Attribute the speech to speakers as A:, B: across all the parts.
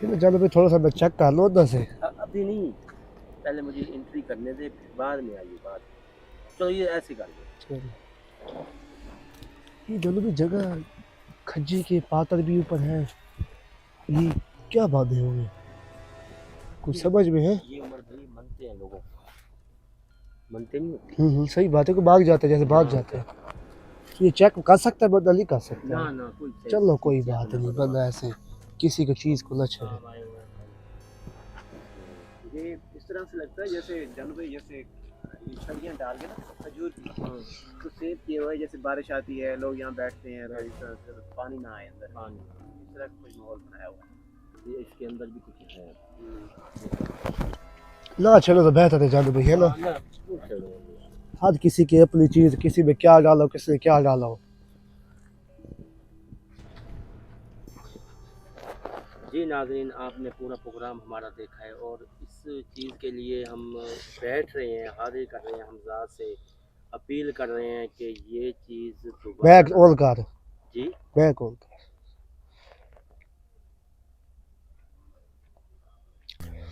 A: चलो भाई थोड़ा सा मैं चेक कर लो उधर से।
B: अभी नहीं, पहले मुझे एंट्री करने दे, बाद में आइए बात। तो ये ऐसे कर दो।
A: चलो ये दोनों भी जगह खज्जी के पातर भी ऊपर है, ये क्या बातें होंगे, कुछ समझ में है।
B: ये उम्र भाई मनते हैं लोगों को, मनते नहीं होते।
A: सही बात है कि भाग जाते हैं, जैसे भाग जाते हैं। तो ये चेक कर सकता है बंदा, नहीं कर सकता
B: ना
A: है।
B: ना कोई
A: चलो कोई बात नहीं, बंदा ऐसे किसी को चीज़ को न छेड़े।
B: ये इस तरह से लगता है जैसे जानवर, जैसे ये छड़ियाँ डाल के ना खजूर की, तो सेव किए हुए, जैसे बारिश आती है लोग यहाँ बैठते हैं, तो इस तरह से पानी ना आए अंदर, पानी इस तरह का कुछ माहौल बनाया हुआ है। ये इसके अंदर भी कुछ है
A: ना चलो तो बेहतर है जादू भाई, है ना।
B: ना।
A: हर किसी की अपनी चीज़, किसी में क्या डालो, किसी ने क्या डाला हो।
B: जी नाज़रीन, आपने पूरा प्रोग्राम हमारा देखा है और इस चीज़ के लिए हम बैठ रहे हैं, हाजिर कर रहे हैं, हम ज़ात से अपील कर रहे हैं कि ये चीज़
A: बैग
B: दोबारा।
A: ऑन कर,
B: जी
A: बैग ऑन कर।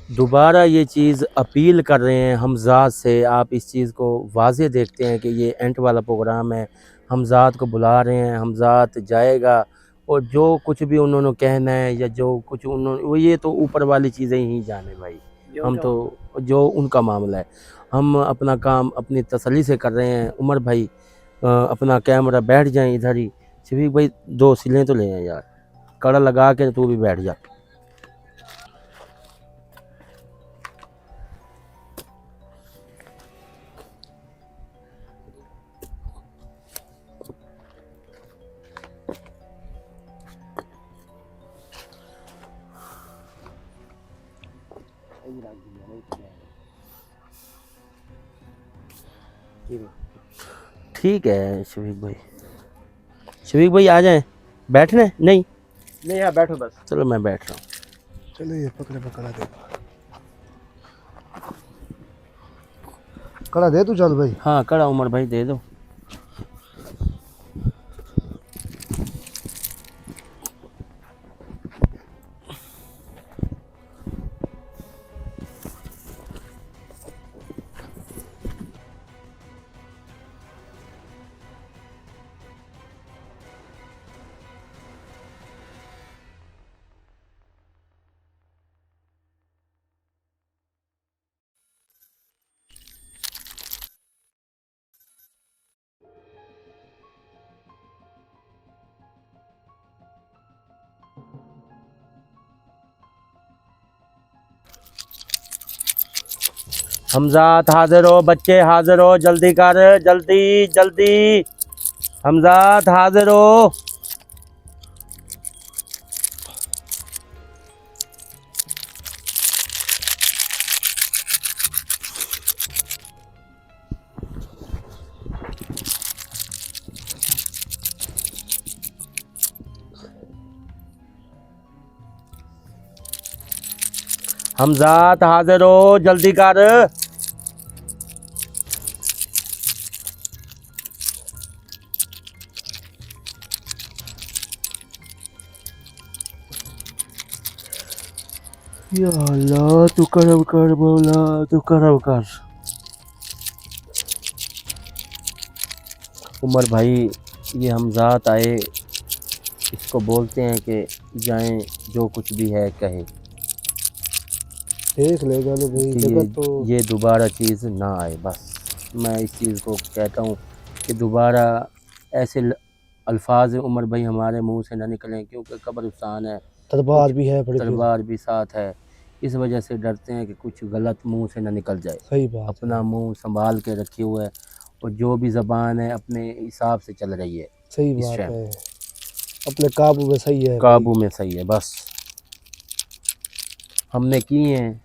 B: दोबारा ये चीज़ अपील कर रहे हैं हम ज़ात से, आप इस चीज़ को वाज़े देखते हैं कि ये एंट वाला प्रोग्राम है, हम ज़ात को बुला रहे हैं, हम ज़ात जाएगा और जो कुछ भी उन्होंने कहना है या जो कुछ उन्होंने, वो ये तो ऊपर वाली चीज़ें ही जाने भाई, हम तो जो उनका मामला है, हम अपना काम अपनी तसल्ली से कर रहे हैं। उमर भाई अपना कैमरा बैठ जाएं इधर ही, शफीक भाई 2 सिलें तो ले आए यार, कड़ा लगा के तू भी बैठ जा। ठीक है शफीक भाई आ जाएं, बैठने नहीं यार बैठो बस, चलो मैं बैठ रहा हूँ।
A: चलो ये पकड़े, पकड़ा दे, कड़ा दे तू चल भाई।
B: हाँ कड़ा उमर भाई दे दो। हमजात हाजिर हो, बच्चे हाजिर हो, जल्दी कर, जल्दी जल्दी, हमजात हाजिर हो। हमजात हाजिर हो, जल्दी कर। या अल्लाह तू करम कर, मौला तू करम कर। उमर भाई ये हमजात आए, इसको बोलते हैं कि जाएं, जो कुछ भी है कहे
A: देख ले जानो भाई,
B: कि
A: जगह तो
B: ये दोबारा चीज़ ना आए। बस मैं इस चीज़ को कहता हूँ कि दोबारा ऐसे अल्फाज उमर भाई हमारे मुंह से ना निकलें, क्योंकि कब्रिस्तान है,
A: तलवार
B: कुछ
A: भी है बड़ी, फिर
B: तलवार भी साथ है, इस वजह से डरते हैं कि कुछ गलत मुंह से ना निकल जाए।
A: सही बात
B: अपना
A: है।
B: मुंह संभाल के रखे हुए है और जो भी ज़बान है अपने हिसाब से चल रही है,
A: सही
B: इस
A: बात
B: टाइम
A: है, अपने काबू में सही है भाई।
B: काबू में सही है। बस हमने की हैं,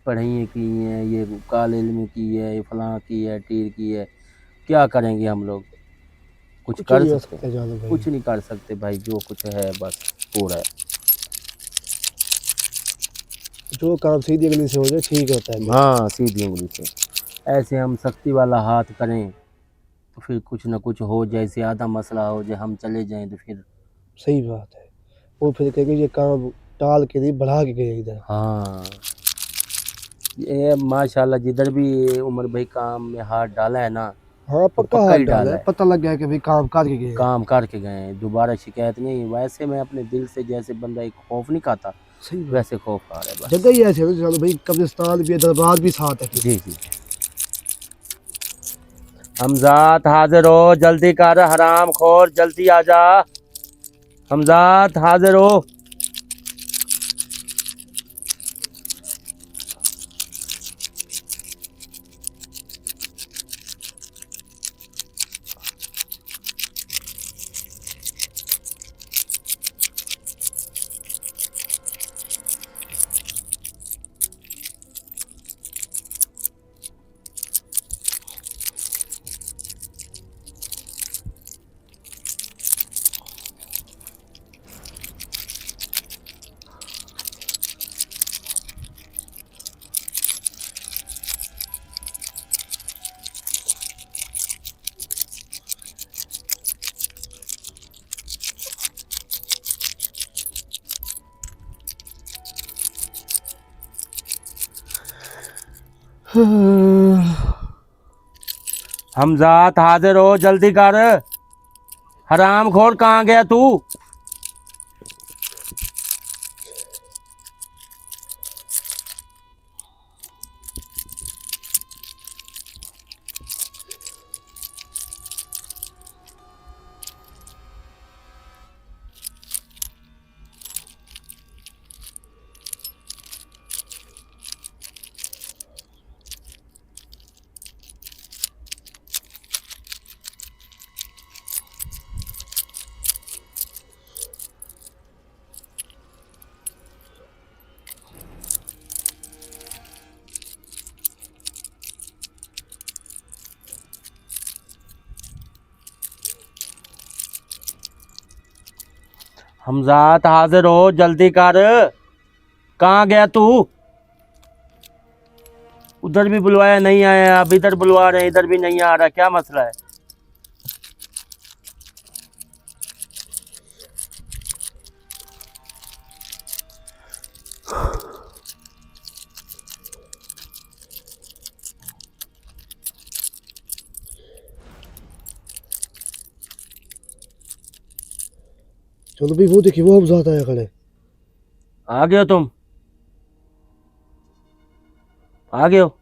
B: पढ़ाई की हैं, ये काले इल्म की है, ये फलां की है, टीर की है, क्या करेंगे हम लोग, कुछ
A: कुछ
B: कर
A: नहीं हो
B: सकते
A: सकता जानो भाई।
B: कुछ नहीं कर सकते भाई, जो कुछ है बस पूरा है।
A: जो काम सीधी गली से हो जाए ठीक होता है फिर।
B: हाँ सीधी उंगली से, ऐसे हम सख्ती वाला हाथ करें तो फिर कुछ ना कुछ हो जाए, ज़्यादा मसला हो जाए, हम चले जाएं तो फिर
A: सही बात है, वो फिर कहेंगे ये काम टाल के नहीं बढ़ा के गए इधर।
B: हाँ, ये माशाल्लाह जिधर भी ये उमर भाई काम में हाथ डाला है ना,
A: हाँ
B: तो
A: पक्का
B: पक्का
A: हाथ
B: ही
A: डाला
B: डाला
A: है,
B: है,
A: पता लग गया कि भाई काम करके गए हैं।
B: काम करके गए हैं, दोबारा शिकायत नहीं। वैसे मैं अपने दिल से, जैसे बंदा एक खौफ नहीं खाता,
A: सही बात।
B: वैसे खौफ खा रहा है
A: जगह
B: बस।
A: ही ऐसे है तो चलो भाई, कब्रिस्तान भी है, दरबार भी साथ है फिर।
B: जी जी। हमजात हाजिर हो, जल्दी कर, हराम खोर जल्दी आ जा। हमजात हाजिर हो। हमजात हाजिर हो, जल्दी कर, हराम खोर कहाँ गया तू? हमजात हाजिर हो, जल्दी कर, कहाँ गया तू? उधर भी बुलवाया नहीं आया, अब इधर बुलवा रहे हैं, इधर भी नहीं आ रहा, क्या मसला है?
A: चलो भाई वो देखिए, वो हम ज्यादा आया खड़े।
B: आ गए हो तुम? आ गए हो?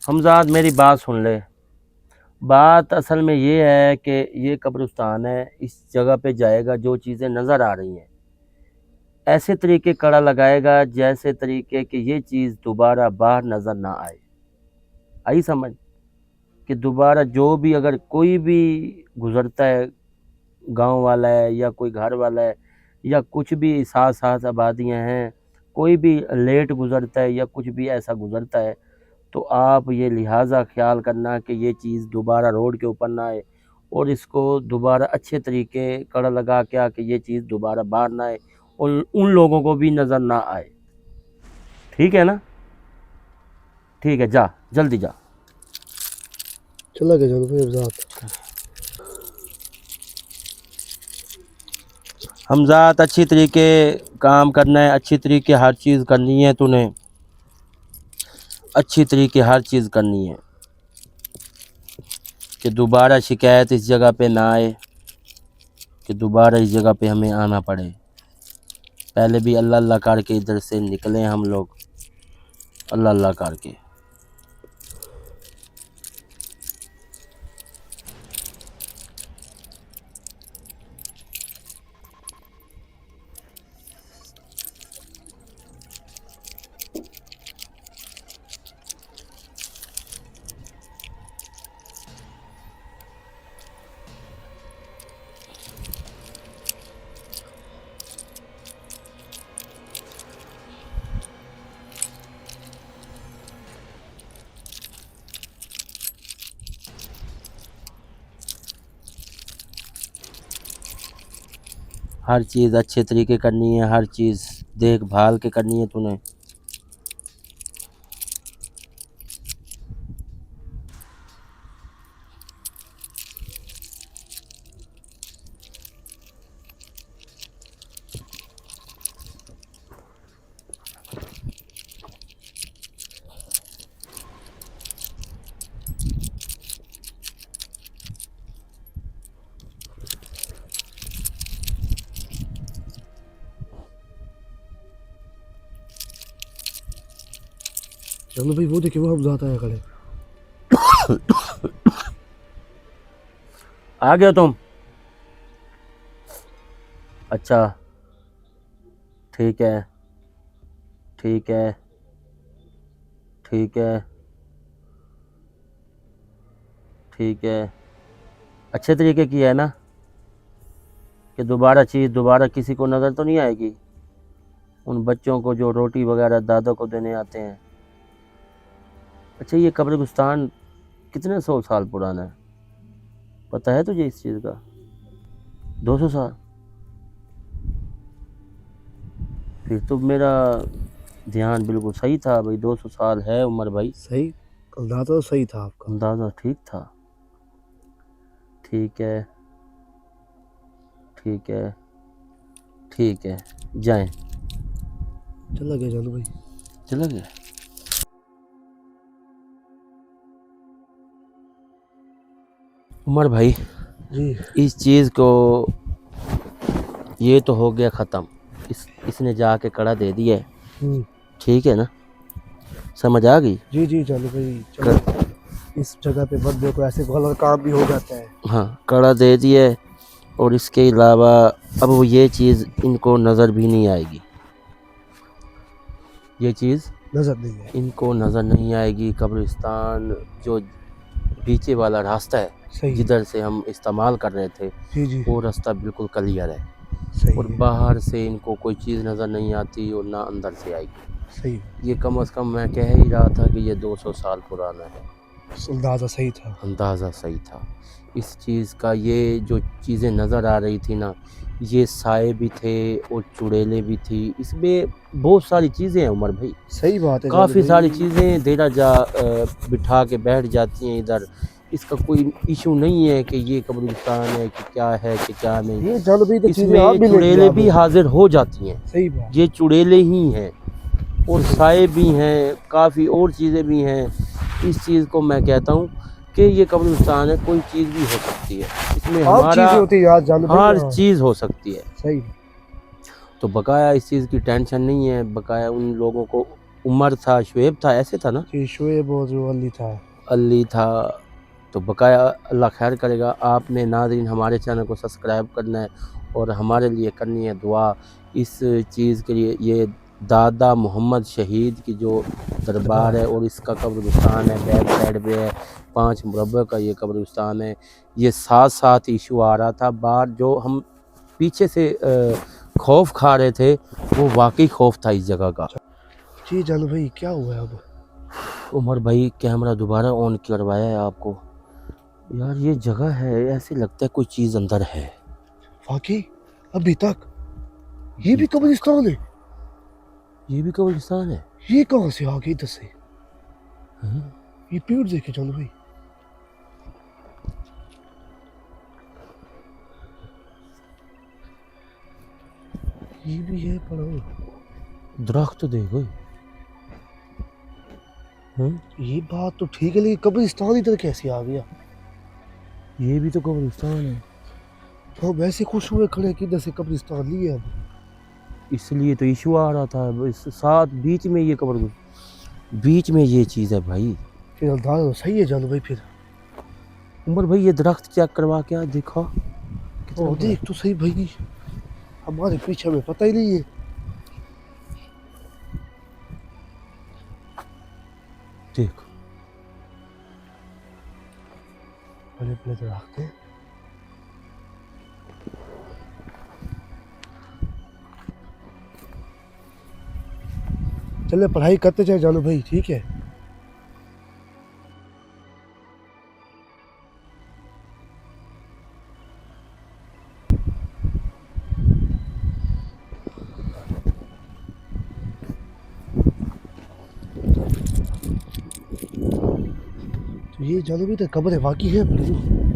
B: हमजाद मेरी बात सुन ले। बात असल में ये है कि ये कब्रिस्तान है, इस जगह पे जाएगा, जो चीज़ें नज़र आ रही हैं ऐसे तरीके कड़ा लगाएगा जैसे तरीके कि ये चीज़ दोबारा बाहर नज़र ना आए। आई समझ? कि दोबारा जो भी, अगर कोई भी गुज़रता है, गांव वाला है या कोई घर वाला है या कुछ भी साथ साथ आबादियां हैं, कोई भी लेट गुज़रता है या कुछ भी ऐसा गुज़रता है, तो आप ये लिहाजा ख्याल करना कि ये चीज़ दोबारा रोड के ऊपर ना आए, और इसको दोबारा अच्छे तरीके कड़ा लगा के आके ये चीज़ दोबारा बाहर ना आए और उन लोगों को भी नज़र ना आए। ठीक है ना? ठीक है, जा जल्दी जा।
A: चला गया चलो भाई हमजात।
B: हमजात अच्छी तरीके काम करना है, अच्छी तरीके हर चीज़ करनी है तूने, अच्छी तरीके हर चीज़ करनी है कि दोबारा शिकायत इस जगह पे ना आए, कि दोबारा इस जगह पे हमें आना पड़े। पहले भी अल्लाह अल्लाह करके इधर से निकले हम लोग, अल्लाह अल्लाह करके। हर चीज़ अच्छे तरीके करनी है, हर चीज़ देखभाल के करनी है तूने।
A: चलो भाई वो देखिए वो हमजात आया खड़े।
B: आ गए तुम? अच्छा, ठीक है, ठीक है, ठीक है, ठीक है। अच्छे तरीके की है ना, कि दोबारा किसी को नज़र तो नहीं आएगी उन बच्चों को जो रोटी वगैरह दादा को देने आते हैं। अच्छा, ये कब्रिस्तान कितने 100 साल पुराना है, पता है तुझे इस चीज़ का? 200 साल? फिर तो मेरा ध्यान बिल्कुल सही था भाई, 200 साल है उम्र भाई।
A: सही अंदाजा तो सही था आपका।
B: अंदाज़ा ठीक था। ठीक है, ठीक है, ठीक है, जाएं।
A: चला गया जानू भाई।
B: चला गया। उमर भाई,
A: जी।
B: इस चीज़ को, ये तो हो गया ख़त्म। इसने जाके कड़ा दे दिया है, ठीक है ना, समझ आ गई?
A: जी जी जानू भाई चलो, इस जगह पे बंदे को ऐसे गलत काम भी हो जाता है।
B: हाँ, कड़ा दे दिया है। और इसके अलावा अब वो ये चीज़ इनको नज़र भी नहीं आएगी, ये चीज़
A: नजर नहीं है।
B: इनको नज़र नहीं आएगी। कब्रिस्तान जो पीछे वाला रास्ता है
A: सही।
B: जिधर से हम इस्तेमाल कर रहे थे,
A: जी जी
B: वो रास्ता बिल्कुल क्लियर है।
A: सही
B: और
A: है।
B: बाहर से इनको कोई चीज़ नज़र नहीं आती और ना अंदर से आएगी।
A: सही
B: ये कम से कम मैं कह ही रहा था कि ये 200 साल पुराना है।
A: अंदाजा सही था।
B: अंदाज़ा सही था इस चीज़ का। ये जो चीज़ें नज़र आ रही थी ना, ये साए भी थे और चुड़ैलें भी थी, इसमें बहुत सारी चीज़ें हैं उमर भाई,
A: सही बात है
B: काफ़ी
A: जानू
B: सारी
A: भाई।
B: चीज़ें देरा जा बिठा के बैठ जाती हैं इधर। इसका कोई इशू नहीं है कि ये कब्रिस्तान है कि क्या है कि क्या नहीं।
A: ये जानू भाई तो चीजें आप
B: इसमें
A: भी लेके
B: चुड़ैलें
A: आ
B: भी
A: गए।
B: हाजिर हो जाती हैं,
A: सही बात।
B: ये चुड़ैलें ही हैं और साए भी हैं, काफ़ी और चीज़ें भी हैं। इस चीज़ को मैं कहता हूँ कि ये कब्रिस्तान है, कोई चीज़ भी हो सकती है इसमें,
A: आप
B: हमारा
A: चीजें होती है यार जानू भाई
B: हर
A: यहाँ।
B: चीज़ हो सकती है।
A: सही।
B: तो बकाया इस चीज़ की टेंशन नहीं है। बकाया उन लोगों को, उमर था, शुएब था, ऐसे था ना,
A: जी शोएब और जो अली था।
B: अली था, तो बकाया अल्लाह खैर करेगा। आपने नाज़रीन हमारे चैनल को सब्सक्राइब करना है और हमारे लिए करनी है दुआ इस चीज़ के लिए। ये दादा मोहम्मद शहीद की जो दरबार है और इसका कब्रिस्तान है, बैक साइड पे है, 5 मुरब्बे का ये कब्रिस्तान है। ये साथ साथ इशू आ रहा था बाहर, जो हम पीछे से खौफ खा रहे थे, वो वाकई खौफ था इस जगह का।
A: जी जानू भाई क्या हुआ है अब?
B: उमर भाई, कैमरा दोबारा ऑन करवाया है आपको? यार ये जगह है, ऐसे लगता है कोई चीज़ अंदर है।
A: वाकई अभी तक ये भी कब्रिस्तान है?
B: ये भी कब्रिस्तान है?
A: ये कहाँ से आ गई इधर से?
B: हाँ?
A: ये पेड़ देखे जानू भाई। ये भी है पर
B: दरख्त तो देखो। हाँ?
A: ये बात तो ठीक है लेकिन कब्रिस्तान इधर कैसे आ गया?
B: ये भी तो कब्रिस्तान है।
A: हम वैसे खुश हुए खड़े कि इधर से कब्रिस्तान नहीं है अब।
B: इसलिए तो इशू आ रहा था। इस साथ बीच में ये कब्र, बीच में ये चीज़ है भाई।
A: फिर अंदाजा तो सही है जानू भाई फिर।
B: उमर भाई ये दरख्त चेक करवा के देखो।
A: ओ देख तो सही भाई, हमारे पीछे में पता ही नहीं है।
B: देख,
A: बड़े बड़े दरख्त हैं। चले पढ़ाई करते जाए जानू भाई, ठीक है। तो ये जानू भाई तो कब्र है वाकई है बड़ी।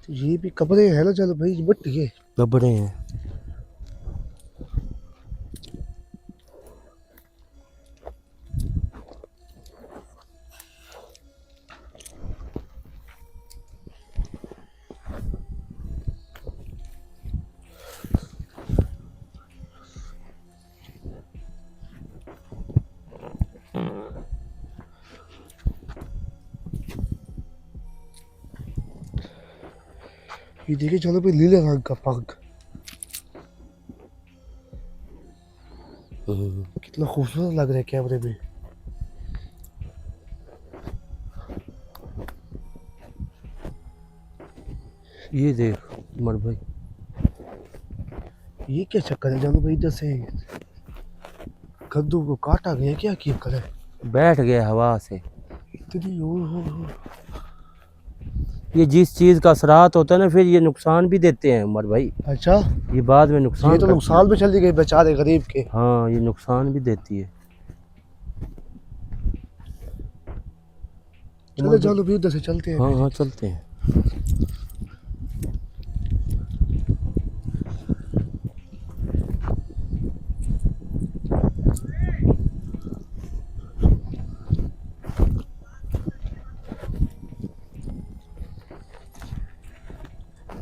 A: तो ये भी कब्रें है ना जानू भाई, मिट्टी है।
B: कब्रें हैं।
A: ये देखिए चलो भाई नीले रंग का पंख, कितना खूबसूरत लग रहा है कैमरे में।
B: ये देख उमर भाई,
A: ये क्या चक्कर है जानो भाई, इधर से कद्दू को काटा गया क्या किया करे,
B: बैठ गया हवा से।
A: इतनी हो।
B: ये जिस चीज का असरात होता है ना, फिर ये नुकसान भी देते हैं उमर भाई।
A: अच्छा,
B: ये बाद में नुकसान
A: ये तो
B: करती
A: नुकसान पे चली गई बेचारे गरीब के।
B: है। हाँ, ये नुकसान भी देती है।
A: चलो जानो भाई उधर से चलते हैं।
B: हाँ हाँ चलते हैं।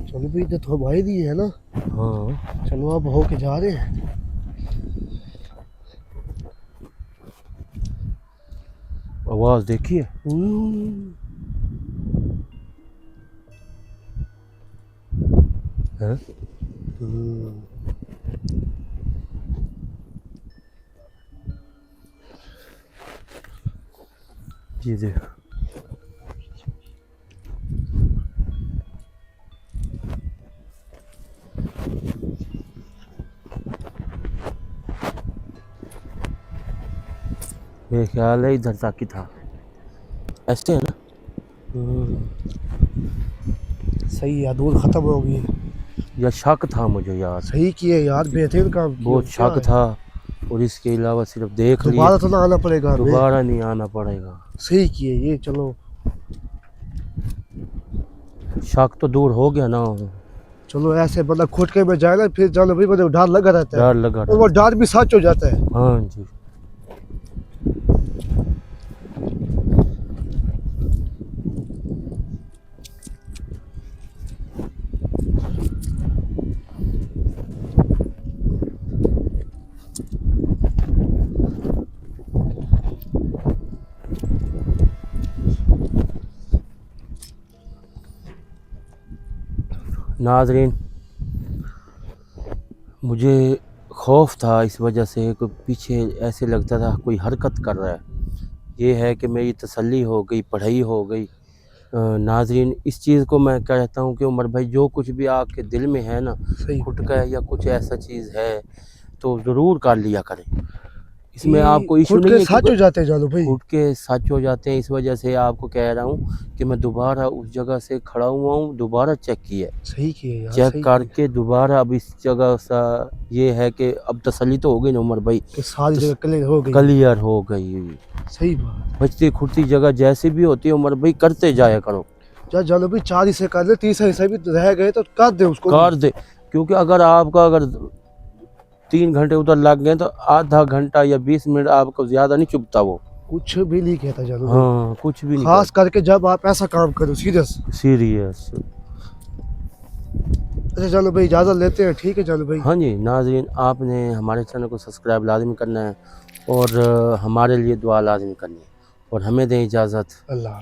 A: चलो भाई इधर तो हवाई दी है ना।
B: हाँ
A: चलो अब होके जा रहे हैं।
B: आवाज देखिए। हैं? ये देख, मेरे ख्याल है इधर तक ही था, ऐसे है ना।
A: सही है, दूर खत्म हो गई।
B: या शक था मुझे यार,
A: सही किए यार, बेहतरीन काम किया।
B: बहुत
A: क्या
B: शक
A: है?
B: था। और इसके अलावा सिर्फ देख लिए,
A: दोबारा तो ना आना पड़ेगा हमें।
B: दोबारा नहीं आना पड़ेगा।
A: सही किए ये। चलो
B: शक तो दूर हो गया ना।
A: चलो ऐसे मतलब खुटके में जाए ना, फिर जानो भाई मतलब डर लगा रहता है,
B: डर लगा
A: और वो डर भी सच हो जाता है।
B: हाँ जी। नाज़रीन, मुझे खौफ था इस वजह से कि पीछे ऐसे लगता था कोई हरकत कर रहा है। ये है कि मेरी तसल्ली हो गई, पढ़ाई हो गई। नाज़रीन, इस चीज़ को मैं कहता हूँ कि उमर भाई, जो कुछ भी आपके दिल में है ना,
A: सही
B: खुटका है या कुछ ऐसा चीज़ है, तो ज़रूर कर लिया करें। इसमें आपको इशू नहीं
A: खुटके
B: है,
A: सच हो जाते हैं जानो भाई।
B: खुद के सच हो जाते हैं। इस वजह से आपको कह रहा हूँ कि मैं दोबारा उस जगह से खड़ा हुआ हूँ, दोबारा चेक किया,
A: सही किए यार,
B: चेक
A: सही
B: करके दोबारा अब इस जगह सा ये है कि अब तसल्ली तो हो गई ना उमर भाई,
A: कि सारी जगह क्लियर हो गई।
B: क्लियर हो गई।
A: सही बात।
B: बचती खुटती जगह जैसी भी होती है उमर भाई, करते जाया करो।
A: क्या जानो भाई, 4 हिस्से कर ले, 30 हिस्से भी रह गए तो कर दे उसको।
B: कर दे, क्योंकि अगर 3 घंटे उधर लग गए तो आधा घंटा या 20 मिनट आपको ज़्यादा नहीं चुभता वो।
A: कुछ भी नहीं कहता जानो भाई।
B: हाँ, कुछ भी नहीं।
A: खास करके जब आप ऐसा काम करो सीरियस।
B: सीरियस।
A: अच्छा जानो भाई, इजाज़त लेते हैं, ठीक है जानो भाई।
B: हाँ जी नाज़रीन, आपने हमारे चैनल को सब्सक्राइब लाज़मी करना है और हमारे लिए दुआ लाज़मी करनी है, और हमें दें इजाज़त।
A: अल्लाह।